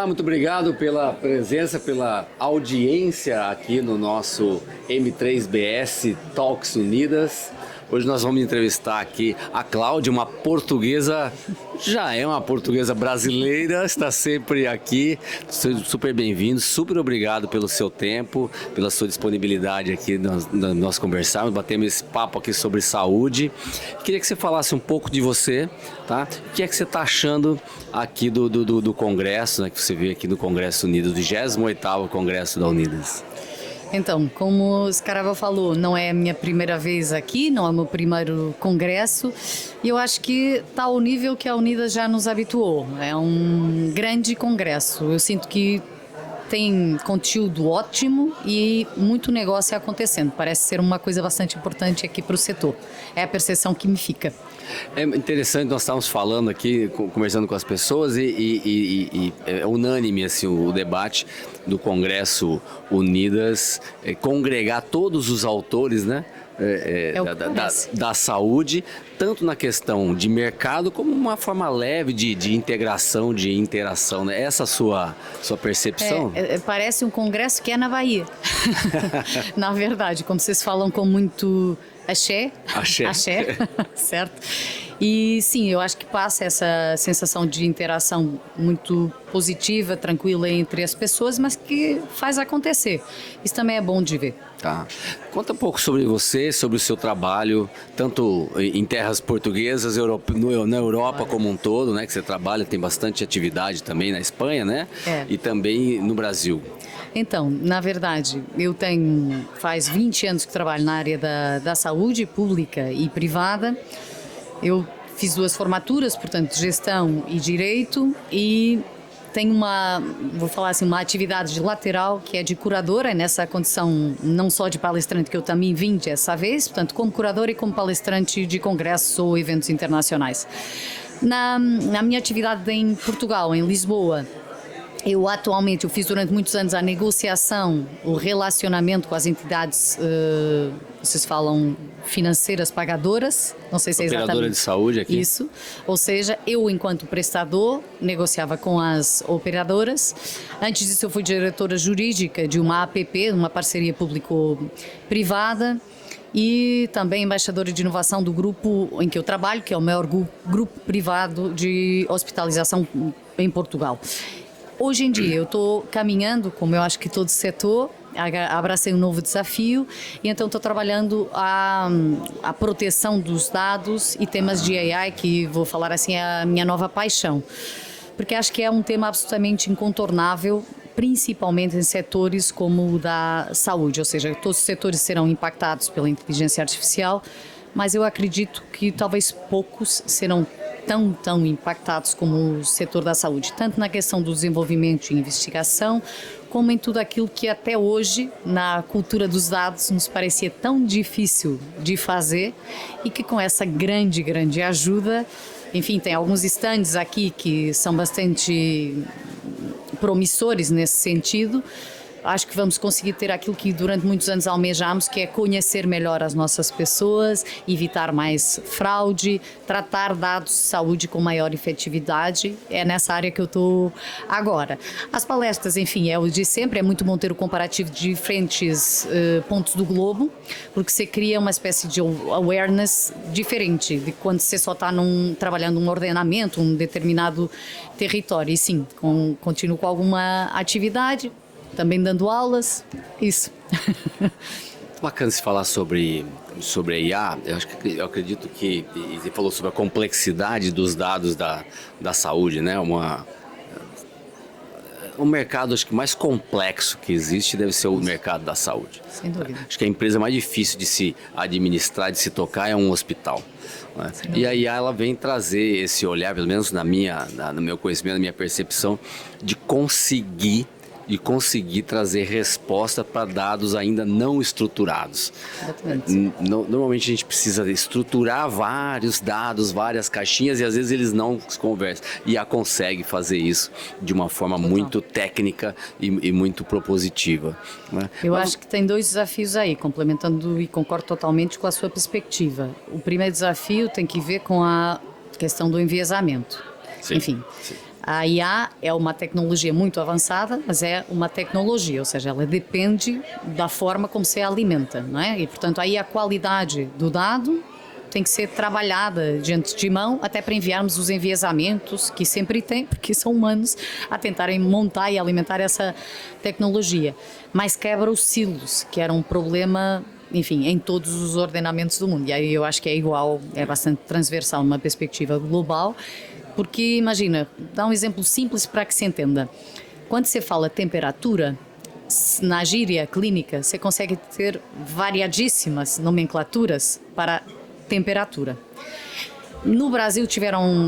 Olá, muito obrigado pela presença, pela audiência aqui no nosso M3BS Talks Unidas. Hoje nós vamos entrevistar aqui a Cláudia, uma portuguesa, já é uma portuguesa brasileira, está sempre aqui. Super bem-vindo, super obrigado pelo seu tempo, pela sua disponibilidade aqui nós conversarmos, batemos esse papo aqui sobre saúde. Queria que você falasse um pouco de você, tá? O que é que você está achando aqui do Congresso, né, que você vê aqui no Congresso Unidas, 28º Congresso da Unidas? Então, como o Scarava falou, não é a minha primeira vez aqui, não é o meu primeiro congresso, e eu acho que está ao nível que a Unidas já nos habituou. É um grande congresso. Eu sinto que tem conteúdo ótimo e muito negócio acontecendo. Parece ser uma coisa bastante importante aqui para o setor. É a percepção que me fica. É interessante, nós estávamos falando aqui, conversando com as pessoas e é unânime assim, o debate do Congresso Unidas, congregar todos os autores, né? Da saúde, tanto na questão de mercado como uma forma leve de integração, de interação, né? Essa sua percepção? Parece um congresso que é na Bahia. Na verdade, como vocês falam com muito axé, certo? E sim, eu acho que passa essa sensação de interação muito positiva, tranquila entre as pessoas, mas que faz acontecer. Isso também é bom de ver. Tá. Conta um pouco sobre você, sobre o seu trabalho, tanto em terras portuguesas, na Europa como um todo, né? Que você trabalha, tem bastante atividade também na Espanha, né? E também no Brasil. Então, na verdade, faz 20 anos que trabalho na área da saúde pública e privada. Eu fiz 2 formaturas, portanto, gestão e direito, e tenho uma atividade lateral que é de curadora, nessa condição não só de palestrante, que eu também vim dessa vez, portanto, como curadora e como palestrante de congressos ou eventos internacionais. Na minha atividade em Portugal, em Lisboa, eu fiz durante muitos anos a negociação, o relacionamento com as entidades, vocês falam financeiras pagadoras, não sei se é exatamente. Operadora de saúde aqui. Isso, ou seja, eu enquanto prestador negociava com as operadoras. Antes disso eu fui diretora jurídica de uma APP, uma parceria público-privada, e também embaixadora de inovação do grupo em que eu trabalho, que é o maior grupo privado de hospitalização em Portugal. Hoje em dia eu estou caminhando, como eu acho que todo o setor, abracei um novo desafio e então estou trabalhando a proteção dos dados e temas de AI, que vou falar assim é a minha nova paixão, porque acho que é um tema absolutamente incontornável, principalmente em setores como o da saúde, ou seja, todos os setores serão impactados pela inteligência artificial, mas eu acredito que talvez poucos serão tão impactados como o setor da saúde, tanto na questão do desenvolvimento e investigação, como em tudo aquilo que até hoje, na cultura dos dados, nos parecia tão difícil de fazer e que com essa grande ajuda, enfim, tem alguns stands aqui que são bastante promissores nesse sentido. Acho que vamos conseguir ter aquilo que durante muitos anos almejamos, que é conhecer melhor as nossas pessoas, evitar mais fraude, tratar dados de saúde com maior efetividade. É nessa área que eu estou agora. As palestras, enfim, é o de sempre, é muito bom ter o comparativo de diferentes pontos do globo, porque você cria uma espécie de awareness diferente de quando você só está trabalhando um ordenamento, um determinado território. E sim, continuo com alguma atividade, também dando aulas, isso. Bacana se falar sobre a IA. Eu acredito que você falou sobre a complexidade dos dados da saúde, né? O mercado acho que mais complexo que existe deve ser o mercado da saúde. Sem dúvida. Acho que a empresa mais difícil de se administrar, de se tocar é um hospital. Né? E a IA ela vem trazer esse olhar, pelo menos no meu conhecimento, na minha percepção, de conseguir trazer resposta para dados ainda não estruturados. Normalmente a gente precisa estruturar vários dados, várias caixinhas, e às vezes eles não se conversam. E a consegue fazer isso de uma forma muito técnica e muito propositiva. Né? Eu acho que tem 2 desafios aí, complementando e concordo totalmente com a sua perspectiva. O primeiro desafio tem que ver com a questão do enviesamento. Sim, enfim. Sim. A IA é uma tecnologia muito avançada, mas é uma tecnologia, ou seja, ela depende da forma como se alimenta, não é? E, portanto, aí a qualidade do dado tem que ser trabalhada de antemão até para enviarmos os enviesamentos que sempre tem, porque são humanos a tentarem montar e alimentar essa tecnologia. Mas quebra os silos, que era um problema, enfim, em todos os ordenamentos do mundo. E aí eu acho que é igual, é bastante transversal numa perspectiva global, porque imagina, dá um exemplo simples para que se entenda. Quando você fala temperatura, na gíria clínica, você consegue ter variadíssimas nomenclaturas para temperatura. No Brasil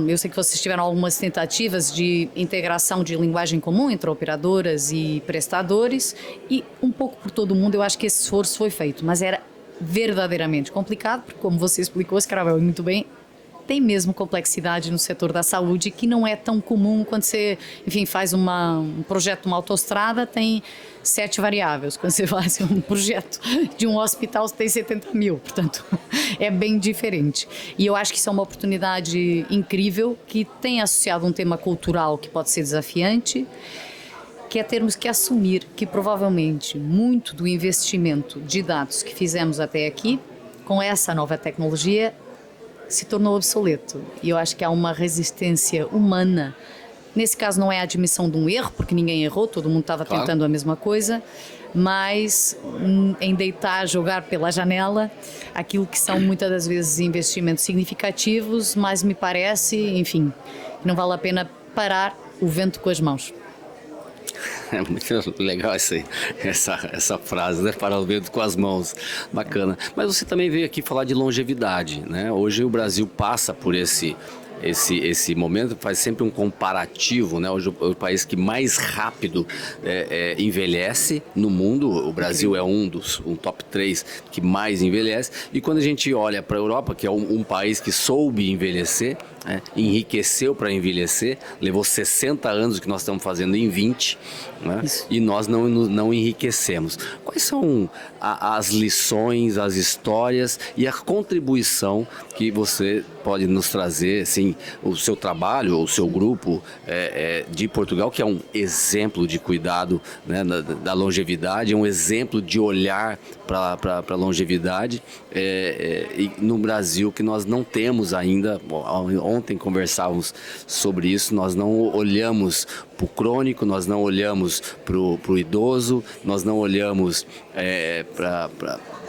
eu sei que vocês tiveram algumas tentativas de integração de linguagem comum entre operadoras e prestadores, e um pouco por todo mundo eu acho que esse esforço foi feito, mas era verdadeiramente complicado, porque como você explicou, Scarabel, muito bem, tem mesmo complexidade no setor da saúde que não é tão comum quando você, enfim, faz um projeto de uma autoestrada, tem 7 variáveis. Quando você faz um projeto de um hospital, você tem 70 mil. Portanto, é bem diferente. E eu acho que isso é uma oportunidade incrível que tem associado um tema cultural que pode ser desafiante, que é termos que assumir que provavelmente muito do investimento de dados que fizemos até aqui, com essa nova tecnologia, se tornou obsoleto. E eu acho que há uma resistência humana. Nesse caso não é a admissão de um erro, porque ninguém errou, todo mundo estava tentando a mesma coisa, mas em deitar, jogar pela janela aquilo que são muitas das vezes investimentos significativos, mas me parece, enfim, que não vale a pena parar o vento com as mãos. É muito legal essa frase, né? Parar o vento com as mãos. Bacana. Mas você também veio aqui falar de longevidade, né? Hoje o Brasil passa por esse momento, faz sempre um comparativo, né? Hoje é o país que mais rápido envelhece no mundo. O Brasil é um top 3 que mais envelhece. E quando a gente olha para a Europa, que é um país que soube envelhecer, né? Enriqueceu para envelhecer, levou 60 anos, o que nós estamos fazendo em 20, né? E nós não enriquecemos. Quais são as lições, as histórias e a contribuição que você pode nos trazer, assim, o seu trabalho, o seu grupo de Portugal, que é um exemplo de cuidado, né, da longevidade, é um exemplo de olhar para a longevidade, e no Brasil que nós não temos ainda. Ontem conversávamos sobre isso, nós não olhamos para o crônico, nós não olhamos para o idoso, nós não olhamos para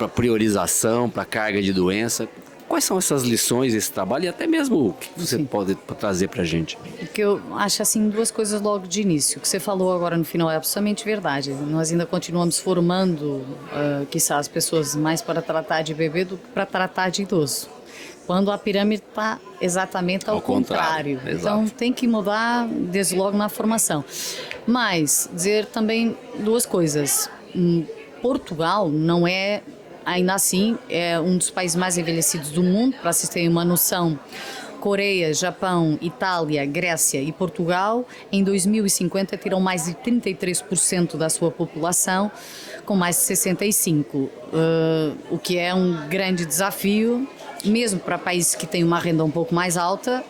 a priorização, para a carga de doença. Quais são essas lições, esse trabalho e até mesmo o que você pode trazer para a gente? Porque eu acho assim 2 coisas logo de início. O que você falou agora no final é absolutamente verdade. Nós ainda continuamos formando, quiçá, as pessoas mais para tratar de bebê do que para tratar de idoso. Quando a pirâmide está exatamente ao contrário. Então tem que mudar desde logo na formação. Mas dizer também 2 coisas. Portugal não é, ainda assim, é um dos países mais envelhecidos do mundo, para vocês terem uma noção. Coreia, Japão, Itália, Grécia e Portugal, em 2050 terão mais de 33% da sua população com mais de 65, o que é um grande desafio, mesmo para países que têm uma renda um pouco mais alta.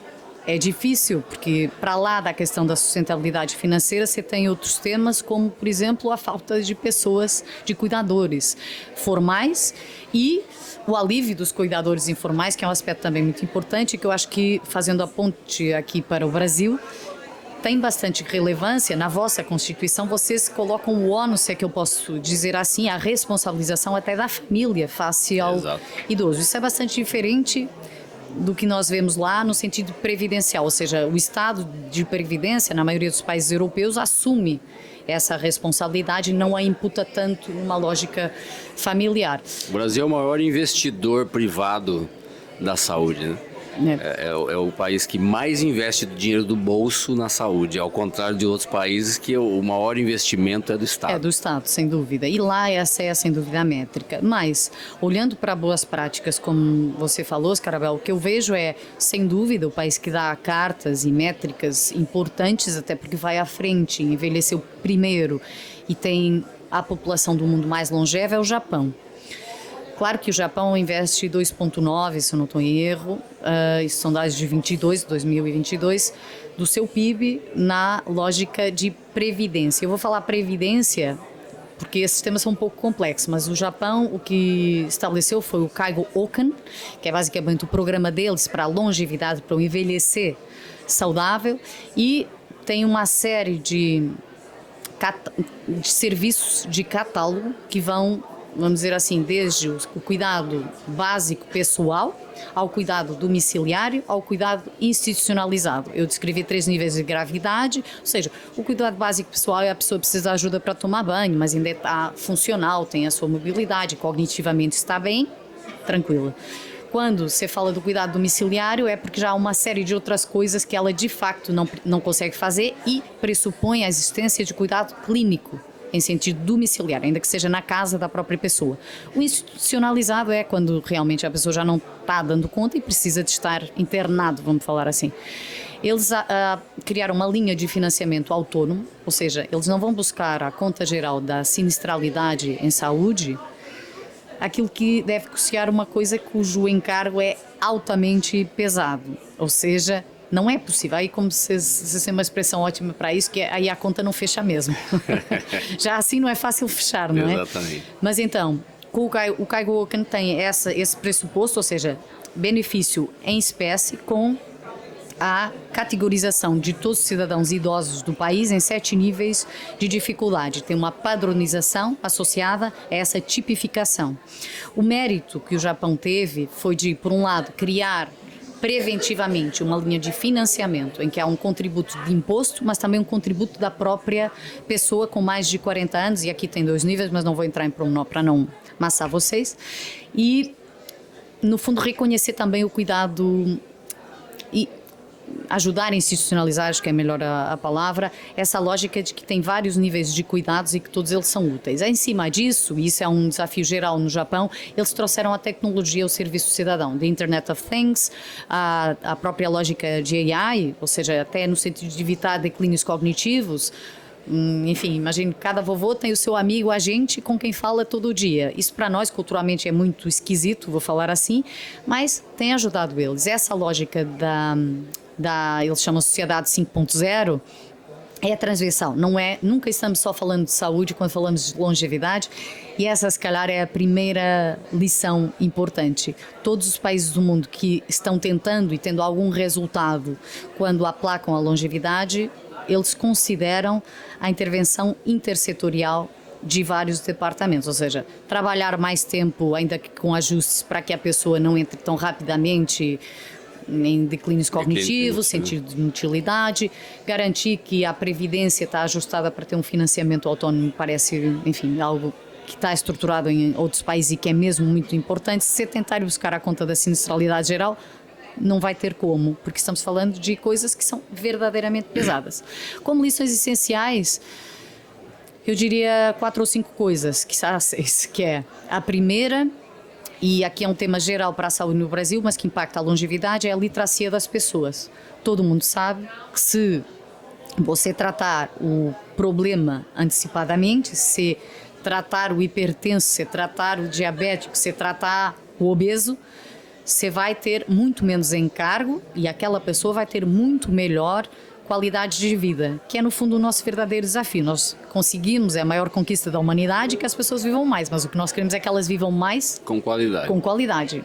É difícil, porque para lá da questão da sustentabilidade financeira, você tem outros temas, como, por exemplo, a falta de pessoas, de cuidadores formais e o alívio dos cuidadores informais, que é um aspecto também muito importante, que eu acho que, fazendo a ponte aqui para o Brasil, tem bastante relevância. Na vossa Constituição, vocês colocam o ônus, se é que eu posso dizer assim, a responsabilização até da família face ao idoso. Isso é bastante diferente do que nós vemos lá no sentido previdencial, ou seja, o Estado de Previdência, na maioria dos países europeus, assume essa responsabilidade e não a imputa tanto numa lógica familiar. O Brasil é o maior investidor privado da saúde, né? É o país que mais investe dinheiro do bolso na saúde, ao contrário de outros países que o maior investimento é do Estado. É do Estado, sem dúvida. E lá essa é, sem dúvida, a métrica. Mas, olhando para boas práticas, como você falou, Scarabel, o que eu vejo é, sem dúvida, o país que dá cartas e métricas importantes, até porque vai à frente, envelheceu primeiro e tem a população do mundo mais longeva, é o Japão. Claro que o Japão investe 2,9, se eu não estou em erro, isso são dados de 2022, do seu PIB na lógica de previdência. Eu vou falar previdência porque esses temas são um pouco complexos, mas o Japão o que estabeleceu foi o Kaigo Okan, que é basicamente o programa deles para a longevidade, para o envelhecer saudável, e tem uma série de serviços de catálogo que vão, vamos dizer assim, desde o cuidado básico pessoal, ao cuidado domiciliário, ao cuidado institucionalizado. Eu descrevi 3 níveis de gravidade, ou seja, o cuidado básico pessoal é a pessoa precisa de ajuda para tomar banho, mas ainda está funcional, tem a sua mobilidade, cognitivamente está bem, tranquila. Quando você fala do cuidado domiciliário é porque já há uma série de outras coisas que ela de facto não consegue fazer e pressupõe a existência de cuidado clínico, em sentido domiciliar, ainda que seja na casa da própria pessoa. O institucionalizado é quando realmente a pessoa já não está dando conta e precisa de estar internado, vamos falar assim. Eles criaram uma linha de financiamento autônomo, ou seja, eles não vão buscar a conta geral da sinistralidade em saúde, aquilo que deve custear uma coisa cujo encargo é altamente pesado, ou seja, não é possível. Aí, como vocês têm uma expressão ótima para isso, que é, aí a conta não fecha mesmo. Já assim não é fácil fechar, não é? Exatamente. Mas então, o Kaigo Okan tem esse pressuposto, ou seja, benefício em espécie com a categorização de todos os cidadãos idosos do país em 7 níveis de dificuldade. Tem uma padronização associada a essa tipificação. O mérito que o Japão teve foi de, por um lado, criar preventivamente uma linha de financiamento em que há um contributo de imposto, mas também um contributo da própria pessoa com mais de 40 anos, e aqui tem 2 níveis, mas não vou entrar em pormenor para não maçar vocês, e no fundo reconhecer também o cuidado e ajudar a institucionalizar, acho que é melhor a palavra, essa lógica de que tem vários níveis de cuidados e que todos eles são úteis. Em cima disso, e isso é um desafio geral no Japão, eles trouxeram a tecnologia ao serviço cidadão, the Internet of Things, a própria lógica de AI, ou seja, até no sentido de evitar declínios cognitivos. Enfim, imagine, cada vovô tem o seu amigo agente com quem fala todo dia. Isso para nós culturalmente é muito esquisito, vou falar assim, mas tem ajudado eles. Essa lógica eles chamam Sociedade 5.0, é transversal, nunca estamos só falando de saúde quando falamos de longevidade, e essa se calhar é a primeira lição importante. Todos os países do mundo que estão tentando e tendo algum resultado quando aplacam a longevidade, eles consideram a intervenção intersetorial de vários departamentos, ou seja, trabalhar mais tempo, ainda que com ajustes para que a pessoa não entre tão rapidamente em declínios cognitivos, sentido de inutilidade, garantir que a previdência está ajustada para ter um financiamento autónomo, parece, enfim, algo que está estruturado em outros países e que é mesmo muito importante. Se tentar buscar a conta da sinistralidade geral, não vai ter como, porque estamos falando de coisas que são verdadeiramente pesadas. Como lições essenciais, eu diria 4 ou 5 coisas, quiçá 6, que é a primeira, e aqui é um tema geral para a saúde no Brasil, mas que impacta a longevidade, é a literacia das pessoas. Todo mundo sabe que se você tratar o problema antecipadamente, se tratar o hipertenso, se tratar o diabético, se tratar o obeso, você vai ter muito menos encargo e aquela pessoa vai ter muito melhor qualidade de vida, que é no fundo o nosso verdadeiro desafio. Nós conseguimos, é a maior conquista da humanidade, que as pessoas vivam mais, mas o que nós queremos é que elas vivam mais com qualidade. Com qualidade.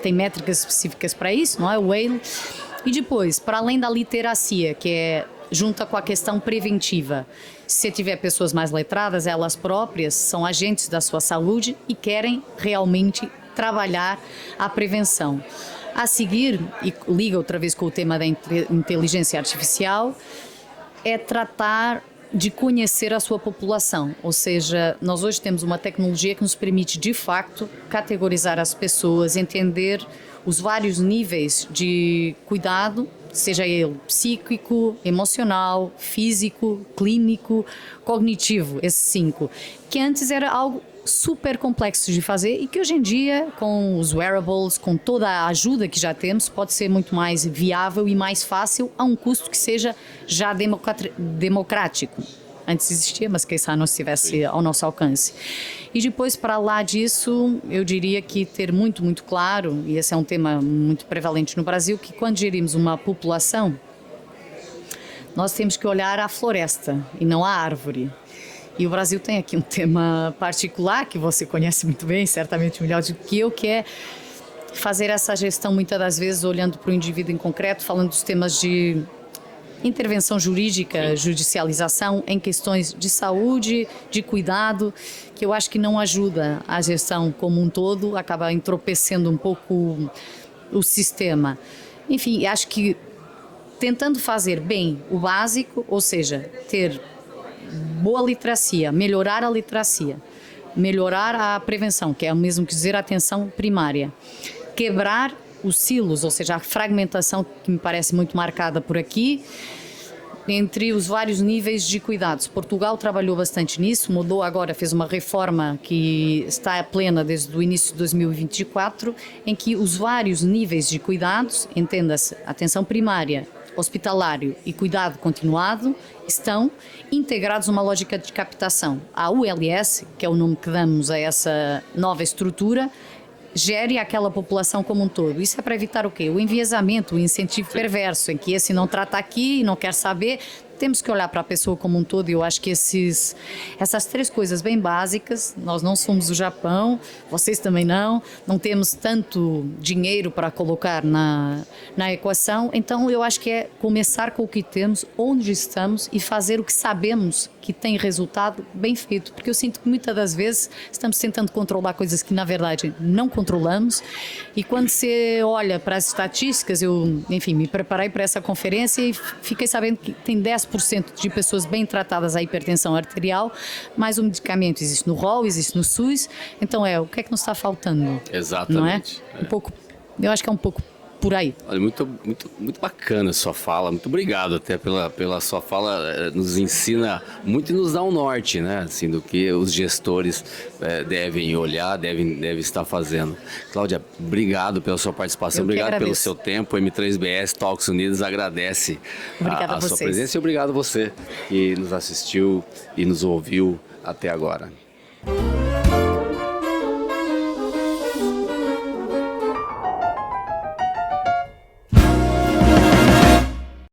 Tem métricas específicas para isso, não é? O Whale. E depois, para além da literacia, que é junta com a questão preventiva, se tiver pessoas mais letradas, elas próprias são agentes da sua saúde e querem realmente trabalhar a prevenção. A seguir, e liga outra vez com o tema da inteligência artificial, é tratar de conhecer a sua população. Ou seja, nós hoje temos uma tecnologia que nos permite, de facto, categorizar as pessoas, entender os vários níveis de cuidado, seja ele psíquico, emocional, físico, clínico, cognitivo, esses 5, que antes era algo super complexo de fazer e que hoje em dia, com os wearables, com toda a ajuda que já temos, pode ser muito mais viável e mais fácil a um custo que seja já democrático. antes existia, mas quem sabe não estivesse ao nosso alcance. E depois, para lá disso, eu diria que ter muito, muito claro, e esse é um tema muito prevalente no Brasil, que quando gerimos uma população, nós temos que olhar a floresta e não a árvore. E o Brasil tem aqui um tema particular, que você conhece muito bem, certamente melhor do que eu, que é fazer essa gestão, muitas das vezes, olhando para o indivíduo em concreto, falando dos temas de intervenção jurídica, judicialização em questões de saúde, de cuidado, que eu acho que não ajuda a gestão como um todo, acaba entorpecendo um pouco o sistema. Enfim, acho que tentando fazer bem o básico, ou seja, ter boa literacia, melhorar a literacia, melhorar a prevenção, que é o mesmo que dizer a atenção primária, quebrar os silos, ou seja, a fragmentação que me parece muito marcada por aqui, entre os vários níveis de cuidados. Portugal trabalhou bastante nisso, mudou agora, fez uma reforma que está plena desde o início de 2024, em que os vários níveis de cuidados, entenda-se, atenção primária, hospitalário e cuidado continuado, estão integrados numa lógica de captação. A ULS, que é o nome que damos a essa nova estrutura, gere aquela população como um todo. Isso é para evitar o quê? O enviesamento, o incentivo perverso, em que esse não trata aqui e não quer saber. Temos que olhar para a pessoa como um todo, e eu acho que essas três coisas bem básicas, nós não somos o Japão, vocês também não temos tanto dinheiro para colocar na equação, então eu acho que é começar com o que temos, onde estamos e fazer o que sabemos que tem resultado bem feito, porque eu sinto que muitas das vezes estamos tentando controlar coisas que na verdade não controlamos, e quando você olha para as estatísticas, eu, enfim, me preparei para essa conferência e fiquei sabendo que tem 10% de pessoas bem tratadas a hipertensão arterial, mas o medicamento existe no rol, existe no SUS, então o que é que nos está faltando? Exatamente. Não é? Um pouco, eu acho que é um pouco por aí. Olha, muito bacana a sua fala, muito obrigado até pela sua fala, nos ensina muito e nos dá um norte, né, assim, do que os gestores devem olhar, devem estar fazendo. Cláudia, obrigado pela sua participação, obrigado pelo seu tempo, M3BS Talks Unidas agradece a sua presença, e obrigado a você que nos assistiu e nos ouviu até agora.